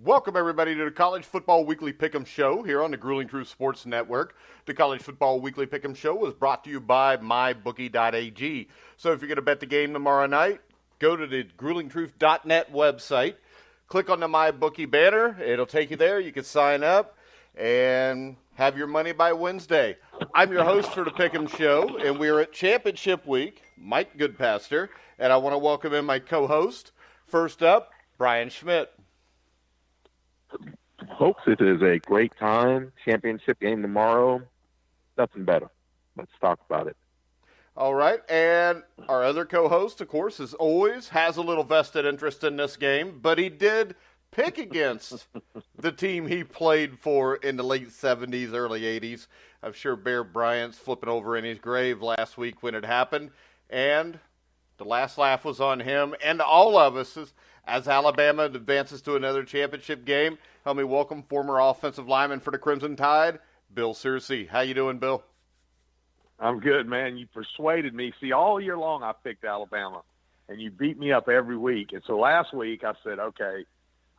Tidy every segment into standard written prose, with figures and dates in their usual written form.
Welcome, everybody, to the College Football Weekly Pick'em Show here on the Grueling Truth Sports Network. The College Football Weekly Pick'em Show is brought to you by MyBookie.ag. So if you're going to bet the game tomorrow night, go to the GruelingTruth.net website, click on the MyBookie banner. It'll take you there. You can sign up and have your money by Wednesday. I'm your host for the Pick'em Show, and we're at Championship Week, Mike Goodpaster, and I want to welcome in my co-host. First up, Brian Schmidt. Folks, it is a great time. Championship game tomorrow. Nothing better. Let's talk about it. All right, and our other co-host, of course, as always, has a little vested interest in this game, but he did pick against the team he played for in the late 70s, early 80s. I'm sure Bear Bryant's flipping over in his grave last week when it happened, and the last laugh was on him and all of us as Alabama advances to another championship game. Help me welcome former offensive lineman for the Crimson Tide, Bill Searcy. How you doing, Bill? I'm good, man. You persuaded me. See, all year long I picked Alabama, and you beat me up every week. And so last week I said, okay,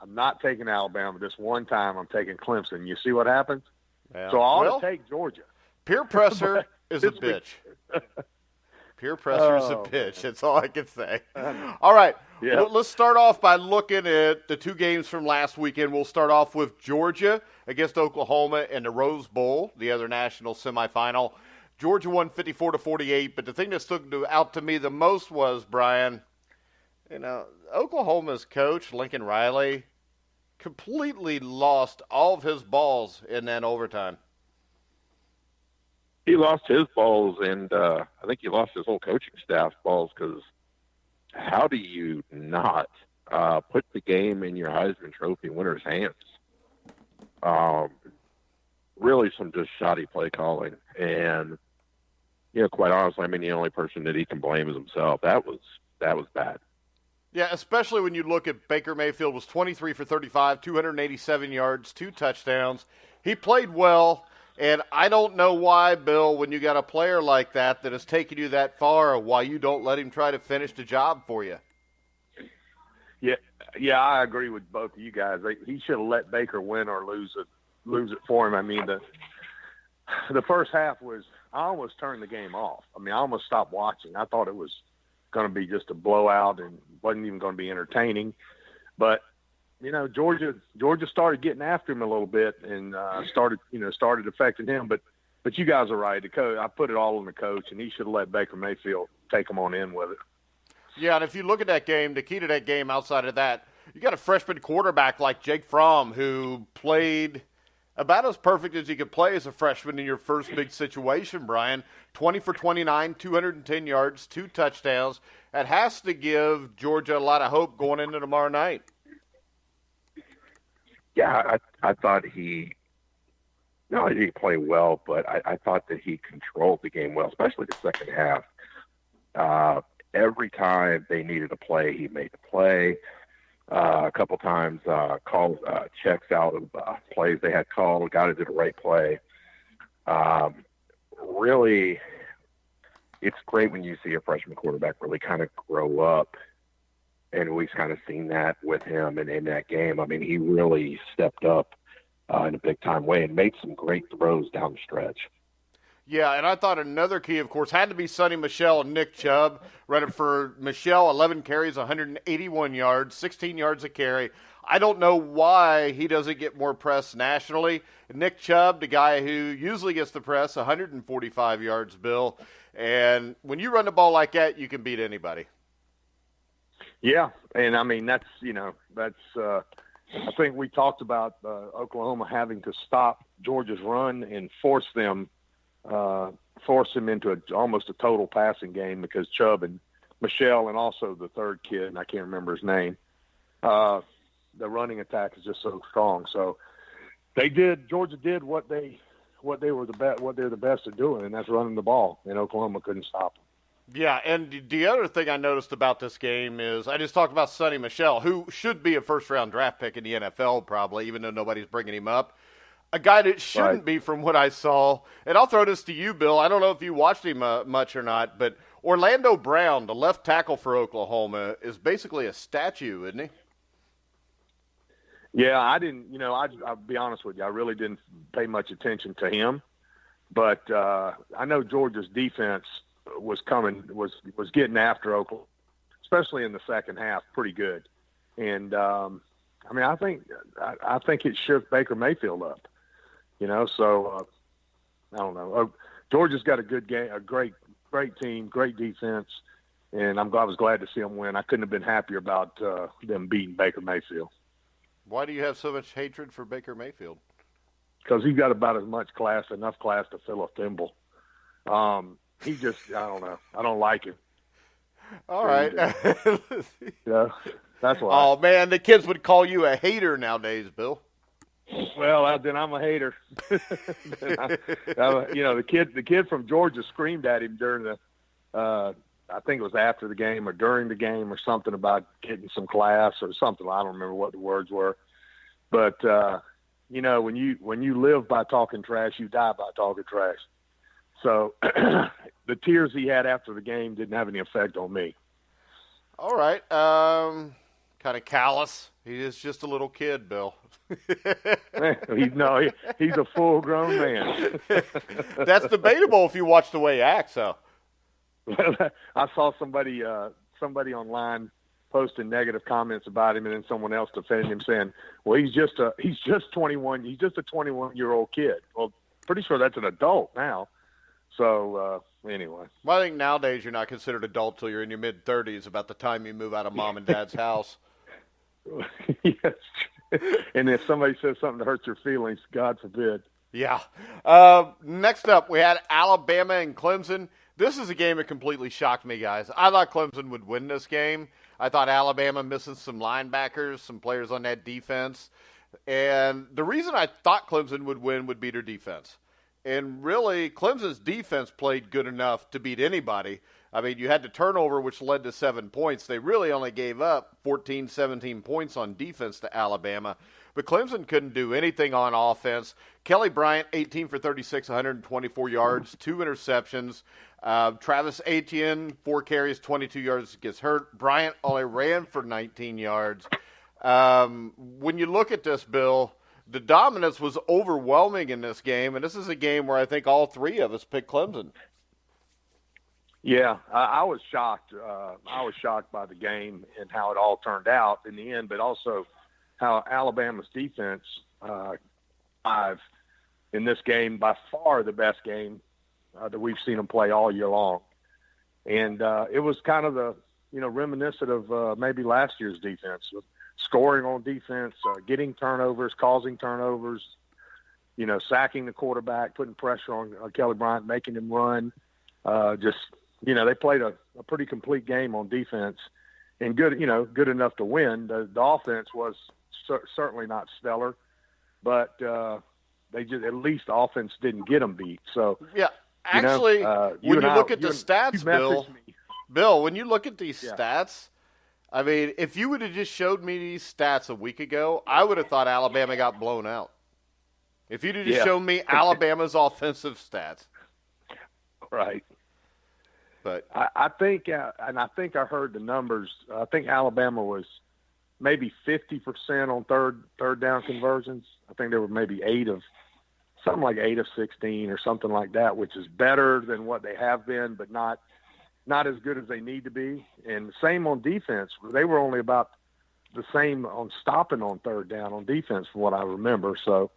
I'm not taking Alabama. This one time I'm taking Clemson. You see what happens? Yeah. So I ought to take Georgia. Peer pressure is a bitch. Peer pressure is a bitch. That's all I can say. All right. Yep. Well, let's start off by looking at the two games from last weekend. We'll start off with Georgia against Oklahoma in the Rose Bowl, the other national semifinal. Georgia won 54-48, but the thing that stood out to me the most was, Brian, Oklahoma's coach, Lincoln Riley, completely lost all of his balls in that overtime. He lost his balls, and I think he lost his whole coaching staff's balls, because how do you not put the game in your Heisman Trophy winner's hands? Really some just shoddy play calling. And, quite honestly, the only person that he can blame is himself. That was bad. Yeah, especially when you look at Baker Mayfield was 23 for 35, 287 yards, 2 touchdowns. He played well. And I don't know why, Bill, when you got a player like that has taken you that far, why you don't let him try to finish the job for you. Yeah, I agree with both of you guys. He should have let Baker win or lose it for him. The first half was, I almost turned the game off. I almost stopped watching. I thought it was going to be just a blowout and wasn't even going to be entertaining. But Georgia started getting after him a little bit and started affecting him. But you guys are right. The coach, I put it all on the coach, and he should have let Baker Mayfield take him on in with it. Yeah, and if you look at that game, the key to that game outside of that, you got a freshman quarterback like Jake Fromm who played about as perfect as he could play as a freshman in your first big situation, Brian. 20 for 29, 210 yards, 2 touchdowns. That has to give Georgia a lot of hope going into tomorrow night. Yeah, I thought he not only did he play well, but I thought that he controlled the game well, especially the second half. Every time they needed a play, he made the play. A couple times called checks out of plays they had called, got into the right play. Really, it's great when you see a freshman quarterback really kind of grow up. And we've kind of seen that with him and in that game. He really stepped up in a big-time way and made some great throws down the stretch. Yeah, and I thought another key, of course, had to be Sonny Michel and Nick Chubb. Read it for Michel, 11 carries, 181 yards, 16 yards a carry. I don't know why he doesn't get more press nationally. Nick Chubb, the guy who usually gets the press, 145 yards, Bill. And when you run the ball like that, you can beat anybody. Yeah, and that's I think we talked about Oklahoma having to stop Georgia's run and force them into almost a total passing game because Chubb and Michelle and also the third kid, and I can't remember his name, the running attack is just so strong. So Georgia did what they're the best at doing, and that's running the ball, and Oklahoma couldn't stop them. Yeah, and the other thing I noticed about this game is I just talked about Sonny Michel, who should be a first-round draft pick in the NFL probably, even though nobody's bringing him up. A guy that shouldn't be from what I saw. And I'll throw this to you, Bill. I don't know if you watched him much or not, but Orlando Brown, the left tackle for Oklahoma, is basically a statue, isn't he? Yeah, I didn't. I'll be honest with you. I really didn't pay much attention to him, but I know Georgia's defense was getting after Oklahoma, especially in the second half, pretty good. And I think it shook Baker Mayfield up. So I don't know. Georgia's got a good game, a great team, great defense, and I was glad to see them win. I couldn't have been happier about them beating Baker Mayfield. Why do you have so much hatred for Baker Mayfield? Because he's got about as much class, enough class to fill a thimble. He just, I don't know. I don't like him. All right. Yeah, that's why. Oh, man, the kids would call you a hater nowadays, Bill. Well, then I'm a hater. The kid from Georgia screamed at him during the I think it was after the game or during the game or something about getting some class or something. I don't remember what the words were. But, when you live by talking trash, you die by talking trash. So the tears he had after the game didn't have any effect on me. All right. Kind of callous. He is just a little kid, Bill. He's a full-grown man. That's debatable if you watch the way he acts, though. I saw somebody online posting negative comments about him, and then someone else defending him, saying, "Well, he's just 21. He's just a 21-year-old kid." Well, pretty sure that's an adult now. So anyway, well, I think nowadays you're not considered adult till you're in your mid-30s, about the time you move out of mom and dad's house. Yes, and if somebody says something that hurts your feelings, God forbid. Yeah. Next up, we had Alabama and Clemson. This is a game that completely shocked me, guys. I thought Clemson would win this game. I thought Alabama missing some linebackers, some players on that defense. And the reason I thought Clemson would win would be their defense. And really, Clemson's defense played good enough to beat anybody. I mean, you had the turnover, which led to 7 points. They really only gave up 14, 17 points on defense to Alabama. But Clemson couldn't do anything on offense. Kelly Bryant, 18 for 36, 124 yards, 2 interceptions. Travis Etienne, 4 carries, 22 yards, gets hurt. Bryant only ran for 19 yards. When you look at this, Bill, the dominance was overwhelming in this game, and this is a game where I think all three of us picked Clemson. Yeah, I was shocked. I was shocked by the game and how it all turned out in the end, but also how Alabama's defense, in this game, by far the best game that we've seen them play all year long. And it was kind of reminiscent of maybe last year's defense, with scoring on defense, getting turnovers, causing turnovers, sacking the quarterback, putting pressure on Kelly Bryant, making him run. They played a pretty complete game on defense, and good enough to win. The offense was certainly not stellar, but they just, at least the offense didn't get them beat. So yeah, actually, when you look at the stats, Bill, when you look at these stats, I mean, if you would have just showed me these stats a week ago, I would have thought Alabama got blown out. If you'd have just shown me Alabama's offensive stats, right. But I think I heard the numbers. I think Alabama was maybe 50% on third down conversions. I think they were maybe 8 of 16 or something like that, which is better than what they have been, but not as good as they need to be. And same on defense. They were only about the same on stopping on third down on defense from what I remember. So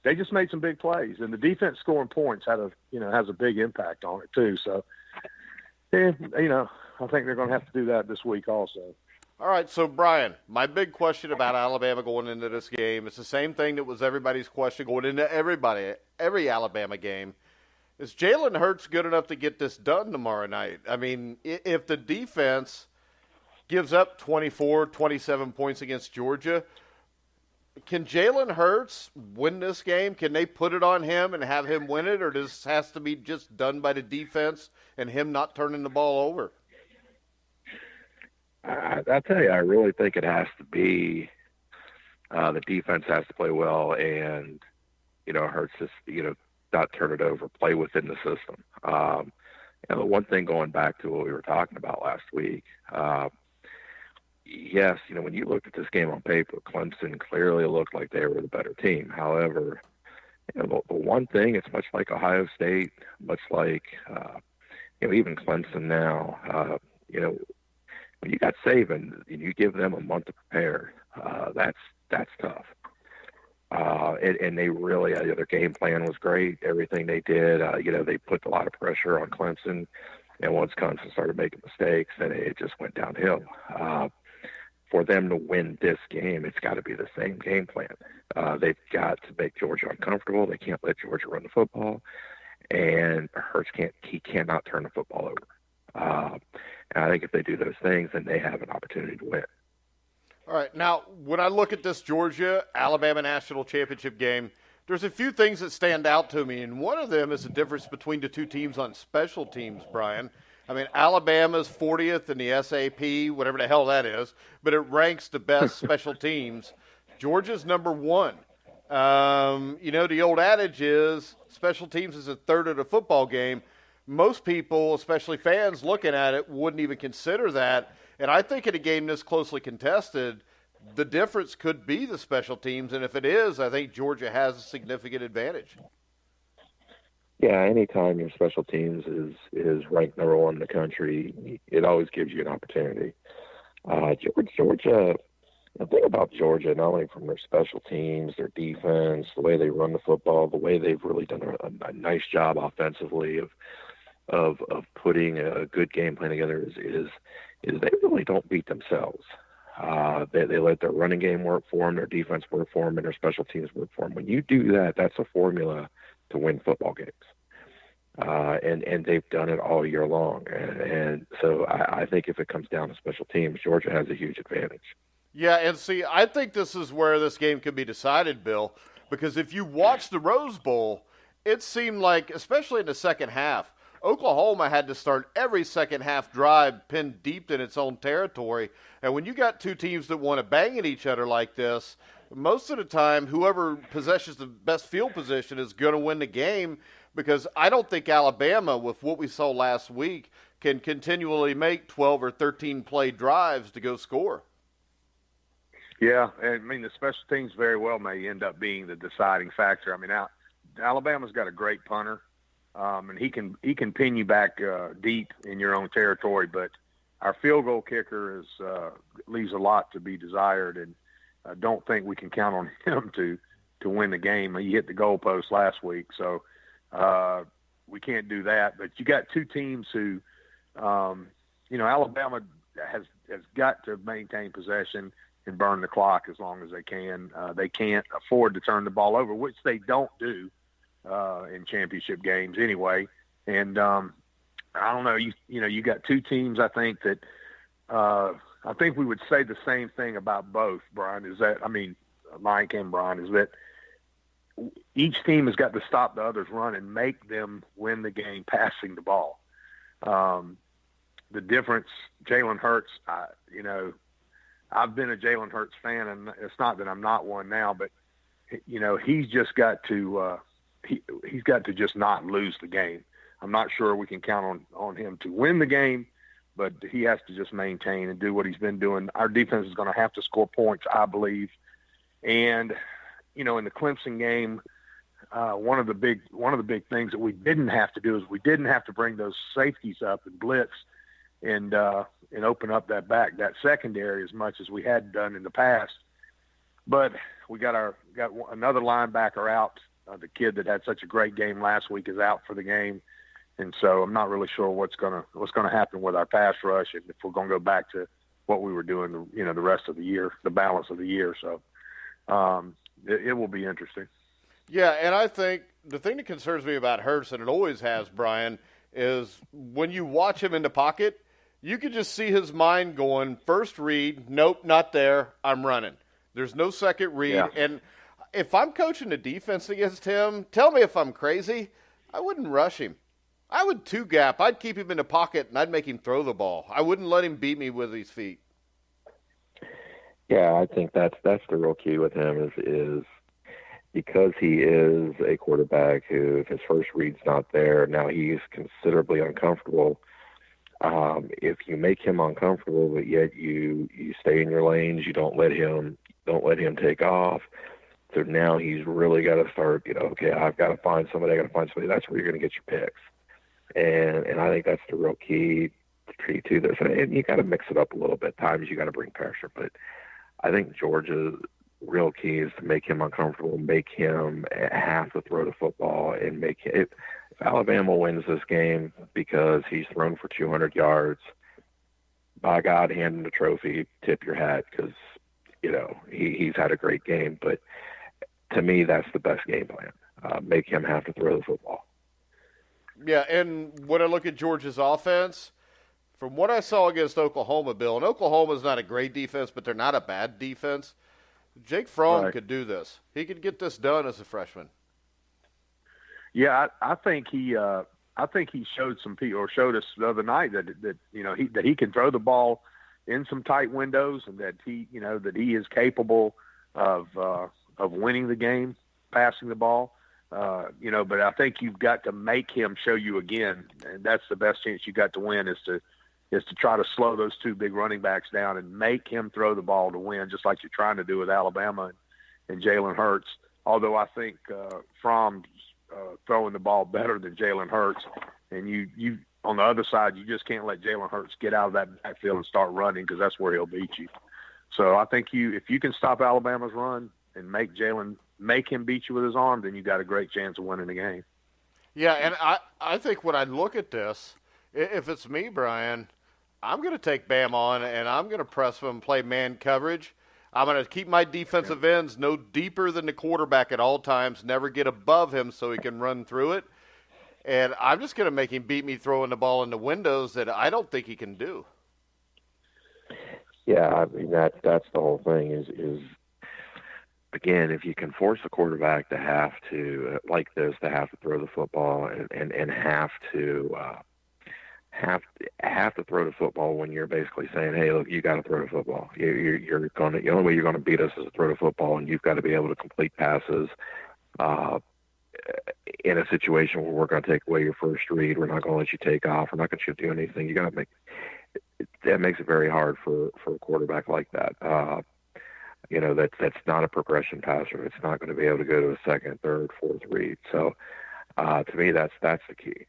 they just made some big plays, and the defense scoring points has a big impact on it too. So, I think they're going to have to do that this week also. All right, so Brian, my big question about Alabama going into this game, it's the same thing that was everybody's question going into every Alabama game. Is Jalen Hurts good enough to get this done tomorrow night? I mean, if the defense gives up 24, 27 points against Georgia, can Jalen Hurts win this game? Can they put it on him and have him win it, or does this has to be just done by the defense and him not turning the ball over? I tell you, I really think it has to be the defense has to play well, and Hurts just not turn it over, play within the system. The one thing going back to what we were talking about last week, yes, when you looked at this game on paper, Clemson clearly looked like they were the better team. However, the one thing, it's much like Ohio State, much like, even Clemson now, when you got Saban and you give them a month to prepare, that's tough. And they really, their game plan was great. Everything they did, they put a lot of pressure on Clemson. And once Clemson started making mistakes, then it just went downhill. For them to win this game, it's got to be the same game plan. They've got to make Georgia uncomfortable. They can't let Georgia run the football. And Hurts cannot turn the football over. And I think if they do those things, then they have an opportunity to win. All right. Now, when I look at this Georgia-Alabama national championship game, there's a few things that stand out to me, and one of them is the difference between the two teams on special teams, Brian. I mean, Alabama's 40th in the SAP, whatever the hell that is, but it ranks the best special teams. Georgia's number 1. The old adage is special teams is a third of the football game. Most people, especially fans looking at it, wouldn't even consider that. And I think in a game this closely contested, the difference could be the special teams. And if it is, I think Georgia has a significant advantage. Yeah, anytime your special teams is ranked number 1 in the country, it always gives you an opportunity. Georgia, the thing about Georgia, not only from their special teams, their defense, the way they run the football, the way they've really done a nice job offensively of putting a good game plan together is they really don't beat themselves. They let their running game work for them, their defense work for them, and their special teams work for them. When you do that, that's a formula to win football games. And they've done it all year long. And so I think if it comes down to special teams, Georgia has a huge advantage. Yeah, and see, I think this is where this game could be decided, Bill, because if you watch the Rose Bowl, it seemed like, especially in the second half, Oklahoma had to start every second half drive pinned deep in its own territory. And when you got two teams that want to bang at each other like this, most of the time, whoever possesses the best field position is going to win the game, because I don't think Alabama, with what we saw last week, can continually make 12 or 13 play drives to go score. Yeah, I mean, the special teams very well may end up being the deciding factor. I mean, Alabama's got a great punter, and he can pin you back deep in your own territory. But our field goal kicker leaves a lot to be desired, and I don't think we can count on him to win the game. He hit the goalpost last week, so we can't do that. But you got two teams who, Alabama has got to maintain possession and burn the clock as long as they can. They can't afford to turn the ball over, which they don't do in championship games anyway. And I don't know, you got two teams. I think that I think we would say the same thing about both, Brian. Mike and Brian, is that each team has got to stop the other's run and make them win the game passing the ball. The difference, Jalen Hurts, I've been a Jalen Hurts fan, and it's not that I'm not one now, but he's just got to he's got to just not lose the game. I'm not sure we can count on him to win the game, but he has to just maintain and do what he's been doing. Our defense is going to have to score points, I believe. And in the Clemson game, one of the big things that we didn't have to do is we didn't have to bring those safeties up and blitz and open up that secondary as much as we had done in the past. But we got another linebacker out. The kid that had such a great game last week is out for the game, and so I'm not really sure what's gonna happen with our pass rush, and if we're gonna go back to what we were doing, the rest of the year, the balance of the year. So it will be interesting. Yeah, and I think the thing that concerns me about Hurts, and it always has, Brian, is when you watch him in the pocket, you can just see his mind going, first read, nope, not there, I'm running. There's no second read. Yeah. And if I'm coaching the defense against him, tell me if I'm crazy, I wouldn't rush him. I would two-gap. I'd keep him in the pocket, and I'd make him throw the ball. I wouldn't let him beat me with his feet. Yeah, I think that's the real key with him is because he is a quarterback who, if his first read's not there, now he's considerably uncomfortable. If you make him uncomfortable, but yet you stay in your lanes, you don't let him take off. So now he's really got to start, okay, I've got to find somebody. That's where you're going to get your picks. And I think that's the real key to this. And you got to mix it up a little bit. Times you got to bring pressure, but I think Georgia's real key is to make him uncomfortable, make him have to throw the football, and make it. If Alabama wins this game because he's thrown for 200 yards, by God, hand him the trophy, tip your hat, because he's had a great game. But to me, that's the best game plan. Make him have to throw the football. Yeah, and when I look at Georgia's offense, from what I saw against Oklahoma, Bill, and Oklahoma's not a great defense, but they're not a bad defense. Jake Fromm could do this. He could get this done as a freshman. Yeah, I think he showed some people, or showed us the other night that he can throw the ball in some tight windows, and that he is capable of winning the game, passing the ball. But I think you've got to make him show you again, and that's the best chance you got to win is to try to slow those two big running backs down and make him throw the ball to win, just like you're trying to do with Alabama and Jalen Hurts. Although I think Fromm's throwing the ball better than Jalen Hurts, and you on the other side, you just can't let Jalen Hurts get out of that backfield and start running, because that's where he'll beat you. So I think if you can stop Alabama's run and make him beat you with his arm, then you got a great chance of winning the game. Yeah, and I think when I look at this, if it's me, Brian, I'm going to take Bam on, and I'm going to press him and play man coverage. I'm going to keep my defensive ends no deeper than the quarterback at all times, never get above him so he can run through it. And I'm just going to make him beat me throwing the ball in the windows that I don't think he can do. Yeah, I mean, that's the whole thing is again, if you can force a quarterback to have to, like this, to have to throw the football and have to throw the football when you're basically saying, hey, look, you got to throw the football. The only way you're going to beat us is to throw the football, and you've got to be able to complete passes in a situation where we're going to take away your first read. We're not going to let you take off. We're not going to let you do anything. You got to that makes it very hard for a quarterback like that. That's not a progression passer. It's not going to be able to go to a second, third, fourth read. So to me, that's the key.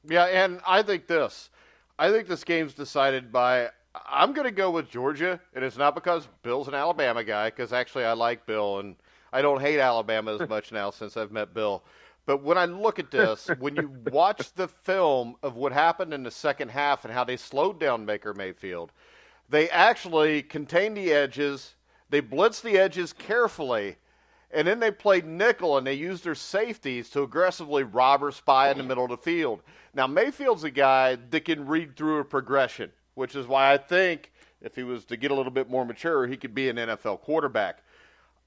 Yeah, and I think this game's decided by, I'm going to go with Georgia, and it's not because Bill's an Alabama guy, because actually I like Bill, and I don't hate Alabama as much now since I've met Bill. But when I look at this, when you watch the film of what happened in the second half and how they slowed down Baker Mayfield, they actually contained the edges, they blitzed the edges carefully, and then they played nickel, and they used their safeties to aggressively rob or spy in the middle of the field. Now, Mayfield's a guy that can read through a progression, which is why I think if he was to get a little bit more mature, he could be an NFL quarterback.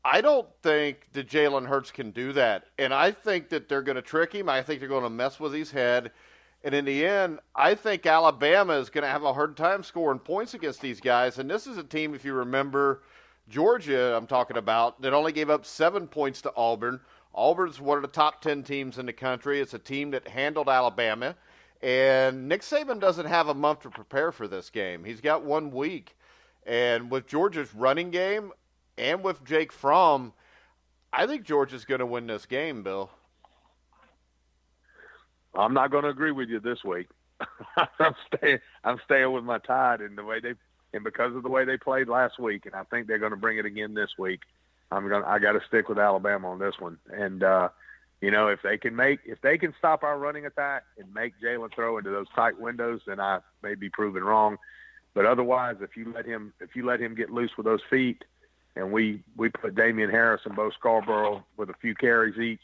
I don't think that Jalen Hurts can do that, and I think that they're going to trick him. I think they're going to mess with his head, and in the end, I think Alabama is going to have a hard time scoring points against these guys, and this is a team, if you remember, Georgia, I'm talking about, that only gave up 7 points to Auburn. Auburn's one of the top 10 teams in the country. It's a team that handled Alabama. And Nick Saban doesn't have a month to prepare for this game. He's got 1 week. And with Georgia's running game and with Jake Fromm, I think Georgia's going to win this game, Bill. I'm not going to agree with you this week. I'm staying with my Tide and because of the way they played last week, and I think they're going to bring it again this week. I got to stick with Alabama on this one. And if they can stop our running attack and make Jalen throw into those tight windows, then I may be proven wrong. But otherwise, if you let him get loose with those feet, and we put Damian Harris and Bo Scarborough with a few carries each,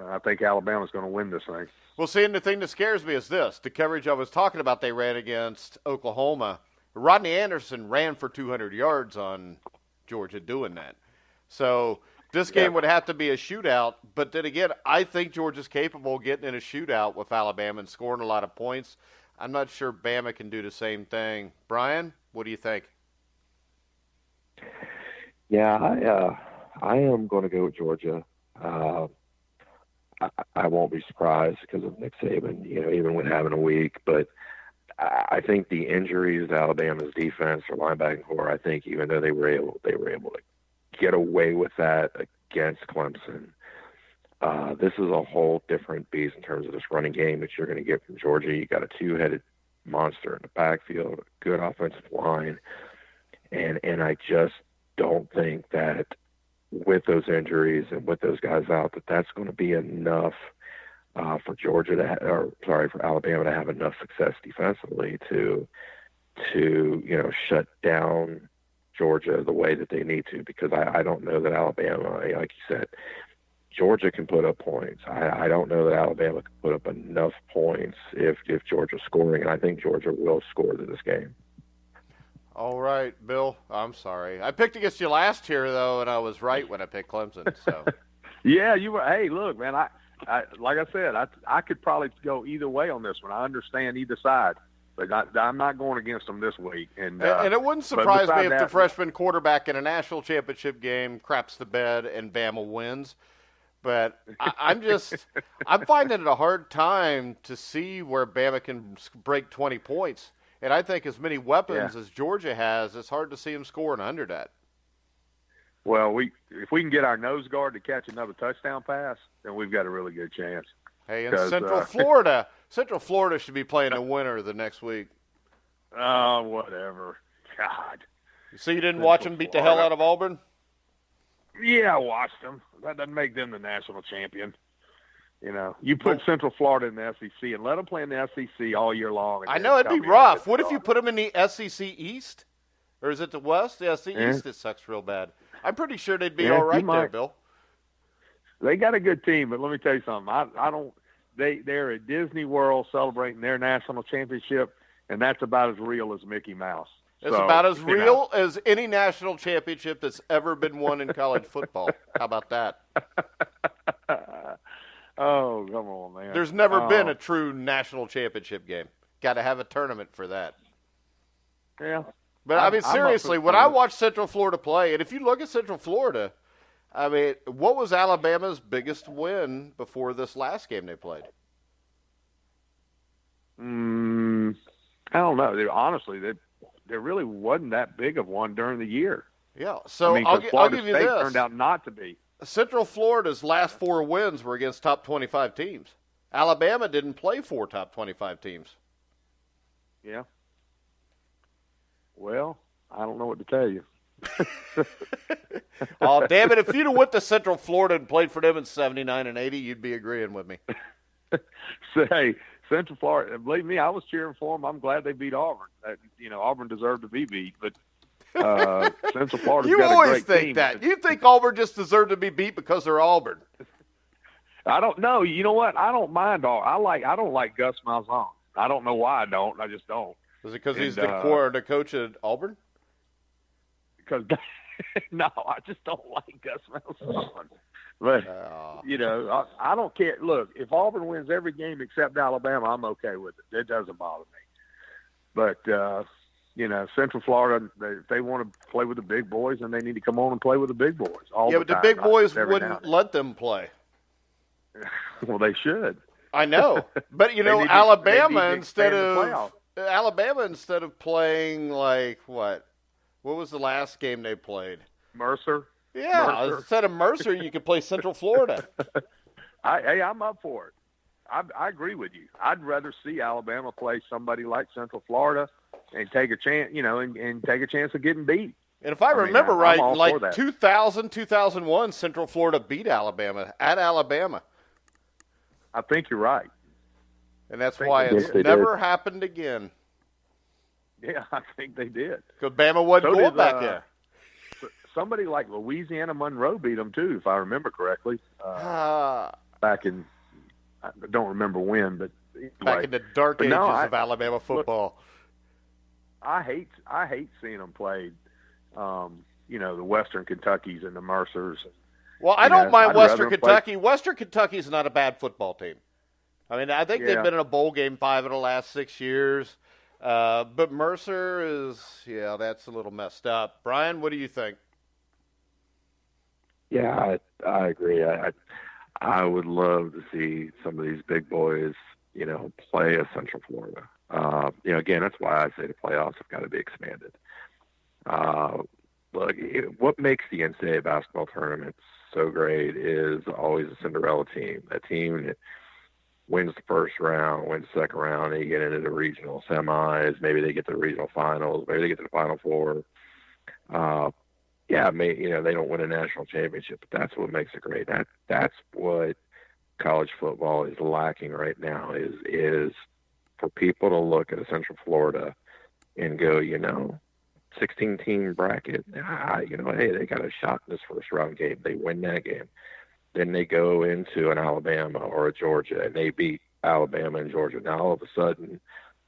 I think Alabama's going to win this thing. Well, see, and the thing that scares me is this: the coverage I was talking about they ran against Oklahoma. Rodney Anderson ran for 200 yards on Georgia doing that. So this game would have to be a shootout. But then again, I think Georgia's capable of getting in a shootout with Alabama and scoring a lot of points. I'm not sure Bama can do the same thing. Brian, what do you think? Yeah, I am going to go with Georgia. I won't be surprised because of Nick Saban, even with having a week. But I think the injuries to Alabama's defense or linebacking core, I think even though they were able to get away with that against Clemson, this is a whole different beast in terms of this running game that you're going to get from Georgia. You got a two-headed monster in the backfield, a good offensive line, and I just don't think that with those injuries and with those guys out, that's going to be enough for for Alabama to have enough success defensively to shut down Georgia the way that they need to, because I don't know that Alabama, like you said, Georgia can put up points. I don't know that Alabama can put up enough points if Georgia's scoring, and I think Georgia will score in this game. All right, Bill, I'm sorry. I picked against you last year, though, and I was right when I picked Clemson. So. Yeah, you were. Hey, look, man, I like I said, I could probably go either way on this one. I understand either side, but I'm not going against them this week. And it wouldn't surprise me if the freshman quarterback in a national championship game craps the bed and Bama wins. But I'm finding it a hard time to see where Bama can break 20 points. And I think as many weapons as Georgia has, it's hard to see them scoring under that. Well, if we can get our nose guard to catch another touchdown pass, then we've got a really good chance. Hey, in Central Florida should be playing a winner the next week. Oh, whatever. God. So you didn't watch them beat the hell out of Auburn? Yeah, I watched them. That doesn't make them the national champion. You know, you put Central Florida in the SEC and let them play in the SEC all year long. I know it'd be rough. What if you put them in the SEC East? Or is it the West? Yeah, it's the East that sucks real bad. I'm pretty sure they'd be all right there, Bill. They got a good team, but let me tell you something. I don't. They're at Disney World celebrating their national championship, and that's about as real as Mickey Mouse. It's about as real as any national championship that's ever been won in college football. How about that? Oh, come on, man. There's never been a true national championship game. Got to have a tournament for that. Yeah. But, I mean, seriously, when I watch Central Florida play, and if you look at Central Florida, I mean, what was Alabama's biggest win before this last game they played? I don't know. Honestly, there really wasn't that big of one during the year. Yeah, so I'll give you this. Turned out not to be. Central Florida's last 4 wins were against top 25 teams. Alabama didn't play 4 top 25 teams. Yeah. Well, I don't know what to tell you. Oh, damn it. If you'd have went to Central Florida and played for them in 79 and 80, you'd be agreeing with me. So, hey, Central Florida, believe me, I was cheering for them. I'm glad they beat Auburn. Auburn deserved to be beat, but Central Florida's got a great team. You always think that. You think Auburn just deserved to be beat because they're Auburn. I don't know. You know what? I don't mind Auburn. I don't like Gus Malzahn. I don't know why I don't. I just don't. Is it because he's the coach at Auburn? Because no, I just don't like Gus Malzahn. But I don't care. Look, if Auburn wins every game except Alabama, I'm okay with it. It doesn't bother me. But Central Florida, if they want to play with the big boys, then they need to come on and play with the big boys all the time. Yeah, but the big boys wouldn't let them play. Well, they should. I know, but Alabama instead of playing like what was the last game they played? Mercer. Yeah, instead of Mercer, you could play Central Florida. I'm up for it. I agree with you. I'd rather see Alabama play somebody like Central Florida and take a chance, and take a chance of getting beat. And if I remember right, like 2000, 2001, Central Florida beat Alabama at Alabama. I think you're right. And that's why it's never happened again. Yeah, I think they did. Because Bama wasn't going back there. Somebody like Louisiana Monroe beat them, too, if I remember correctly. Back in, I don't remember when, but anyway. Back in the dark ages of Alabama football. Look, I hate seeing them play, the Western Kentuckys and the Mercers. Well, I don't mind Western Kentucky. Western Kentucky's not a bad football team. I mean, I think they've been in a bowl game 5 of the last 6 years. But Mercer that's a little messed up. Brian, what do you think? Yeah, I agree. I would love to see some of these big boys, play at Central Florida. Again, that's why I say the playoffs have got to be expanded. Look, what makes the NCAA basketball tournament so great is always a Cinderella team. That team that wins the first round, wins the second round, and you get into the regional semis. Maybe they get to the regional finals. Maybe they get to the Final Four. They don't win a national championship, but that's what makes it great. That's what college football is lacking right now is for people to look at a Central Florida and go, 16-team bracket, hey, they got a shot in this first round game. They win that game. Then they go into an Alabama or a Georgia, and they beat Alabama and Georgia. Now, all of a sudden,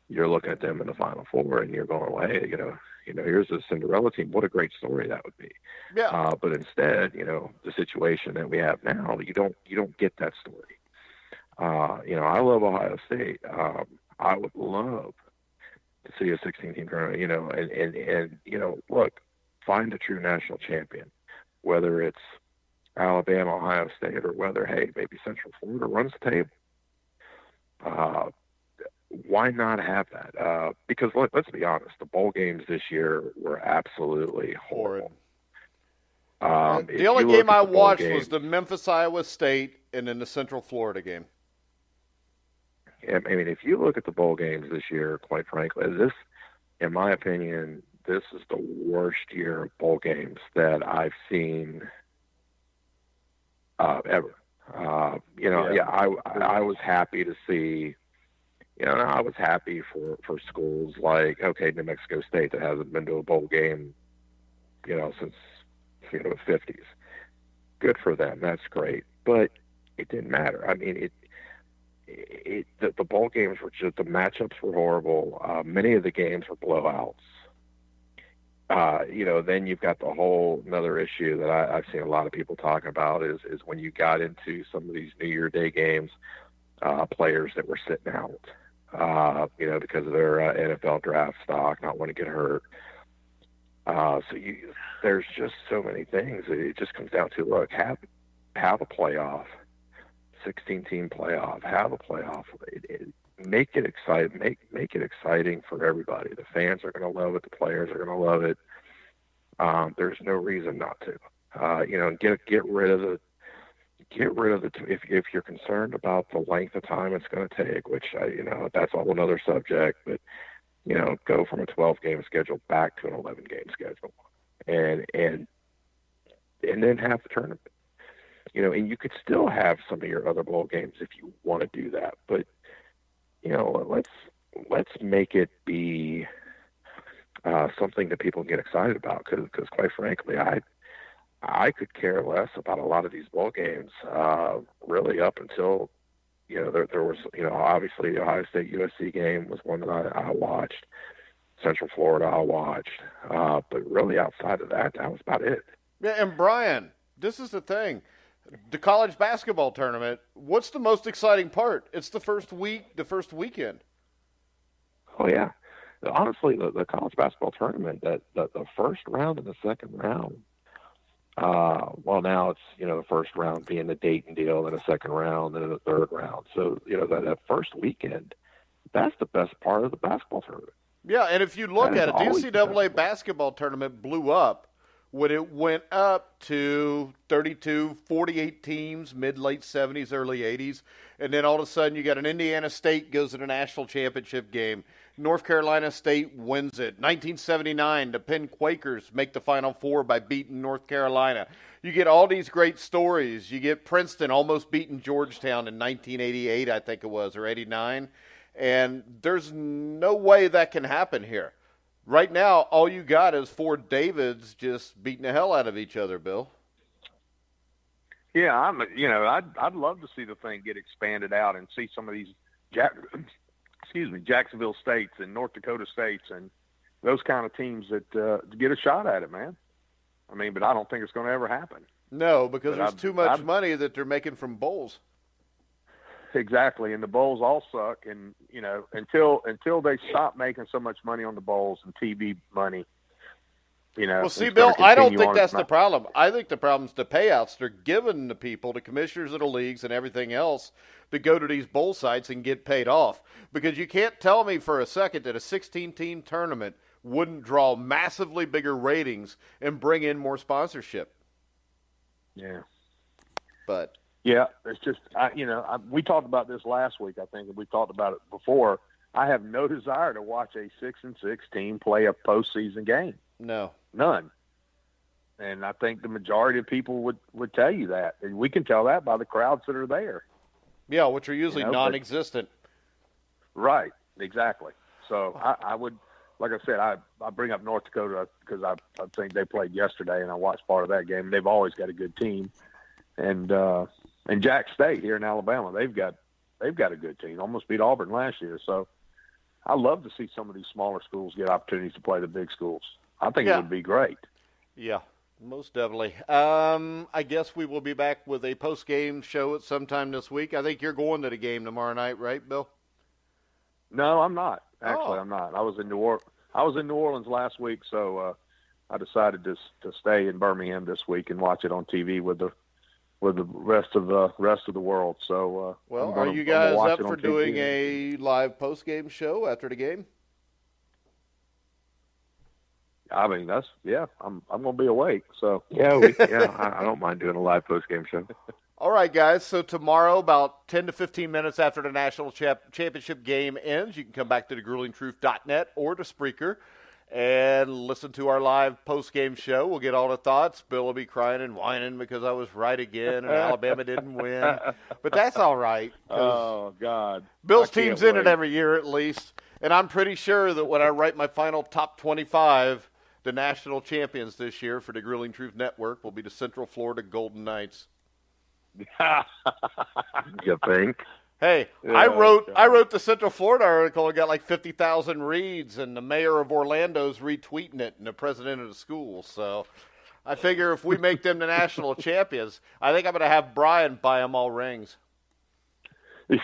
you're looking at them in the Final Four, and you're going, well, hey, here's a Cinderella team. What a great story that would be. Yeah. But instead, the situation that we have now, you don't get that story. I love Ohio State. I would love to see a 16-team tournament, and look, find a true national champion, whether it's Alabama, Ohio State, or whether, hey, maybe Central Florida runs the table. Why not have that? Because let's be honest, the bowl games this year were absolutely horrible. The only game I watched was the Memphis, Iowa State, and then the Central Florida game. I mean, if you look at the bowl games this year, quite frankly, in my opinion, this is the worst year of bowl games that I've seen ever. I was happy to see, I was happy for schools like, New Mexico State that hasn't been to a bowl game, since, the 50s. Good for them. That's great. But it didn't matter. I mean, the bowl games were just, the matchups were horrible. Many of the games were blowouts. Then you've got the whole another issue that I've seen a lot of people talking about is when you got into some of these New Year Day games, players that were sitting out, because of their NFL draft stock, not want to get hurt. There's just so many things. It just comes down to, look, have a playoff, 16-team playoff, have a playoff. Make it exciting. Make it exciting for everybody. The fans are going to love it. The players are going to love it. There's no reason not to. Get rid of the. If you're concerned about the length of time it's going to take, which that's a whole another subject, but go from a 12-game schedule back to an 11-game schedule, and then have the tournament. And you could still have some of your other bowl games if you want to do that, but let's make it be something that people can get excited about. Because quite frankly, I could care less about a lot of these bowl games, really up until there was obviously the Ohio State USC game was one that I watched. Central Florida I watched, but really outside of that was about it. Yeah, and Brian, this is the thing. The college basketball tournament, what's the most exciting part? It's the first week, the first weekend. Oh, yeah. Honestly, the college basketball tournament, the first round and the second round, now it's, the first round being the Dayton deal, and the second round, and the third round. So, that first weekend, that's the best part of the basketball tournament. Yeah, and if you look at it, the NCAA basketball tournament blew up when it went up to 32, 48 teams, mid-late 70s, early 80s, and then all of a sudden you got an Indiana State goes to the national championship game. North Carolina State wins it. 1979, the Penn Quakers make the Final Four by beating North Carolina. You get all these great stories. You get Princeton almost beating Georgetown in 1988, I think it was, or 89, and there's no way that can happen here. Right now, all you got is four Davids just beating the hell out of each other, Bill. Yeah, I'd love to see the thing get expanded out and see some of these Jacksonville States and North Dakota States and those kind of teams that get a shot at it, man. I mean, but I don't think it's going to ever happen. No, because there's too much money that they're making from bowls. Exactly, and the bowls all suck. And until they stop making so much money on the bowls and TV money, Well, see, Bill, I don't think that's the problem. I think the problem's the payouts they're giving the people, the commissioners of the leagues and everything else, to go to these bowl sites and get paid off. Because you can't tell me for a second that a 16-team tournament wouldn't draw massively bigger ratings and bring in more sponsorship. Yeah. But yeah, it's just we talked about this last week, I think, and we talked about it before. I have no desire to watch a 6-6 team play a postseason game. No. None. And I think the majority of people would tell you that. And we can tell that by the crowds that are there. Yeah, which are usually non-existent. Right, exactly. So I would, like I said, I bring up North Dakota because I think they played yesterday, and I watched part of that game. They've always got a good team. And Jack State here in Alabama, they've got a good team. Almost beat Auburn last year. So I love to see some of these smaller schools get opportunities to play the big schools. I think it would be great. Yeah, most definitely. I guess we will be back with a post-game show at some time this week. I think you're going to the game tomorrow night, right, Bill? No, I'm not. Actually, I'm not. I was in New Orleans last week, so I decided to stay in Birmingham this week and watch it on TV with the rest of the world. So, are you guys up for doing a live post-game show after the game? I mean, I'm going to be awake. So I don't mind doing a live post-game show. All right, guys. So tomorrow, about 10 to 15 minutes after the national championship game ends, you can come back to thegruelingtruth.net or to Spreaker and listen to our live post-game show. We'll get all the thoughts. Bill will be crying and whining because I was right again and Alabama didn't win. But that's all right. Oh, God. Bill's team's in it every year at least. And I'm pretty sure that when I write my final top 25, the national champions this year for the Grueling Truth Network will be the Central Florida Golden Knights. You think? Hey, I wrote the Central Florida article and got like 50,000 reads, and the mayor of Orlando's retweeting it and the president of the school. So I figure if we make them the national champions, I think I'm going to have Brian buy them all rings. Hey,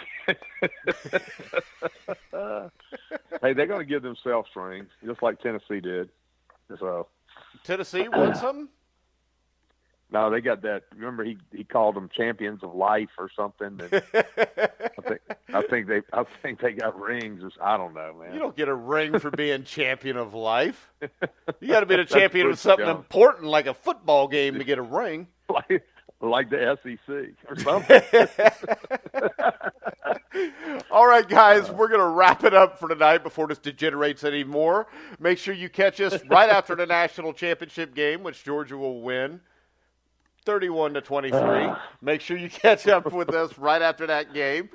they're going to give themselves rings, just like Tennessee did. So Tennessee won some? No, they got that. Remember, he called them champions of life or something. And I think they got rings. I don't know, man. You don't get a ring for being champion of life. You got to be the champion of something important, like a football game, to get a ring. Like the SEC or something. All right, guys, we're going to wrap it up for tonight before this degenerates anymore. Make sure you catch us right after the national championship game, which Georgia will win 31-23. Make sure you catch up with us right after that game.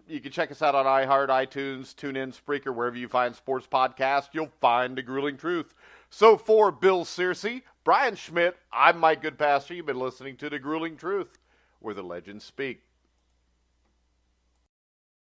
You can check us out on iHeart, iTunes, TuneIn, Spreaker, wherever you find sports podcasts. You'll find The Grueling Truth. So for Bill Searcy, Brian Schmidt, I'm Mike Goodpaster. You've been listening to The Grueling Truth, where the legends speak.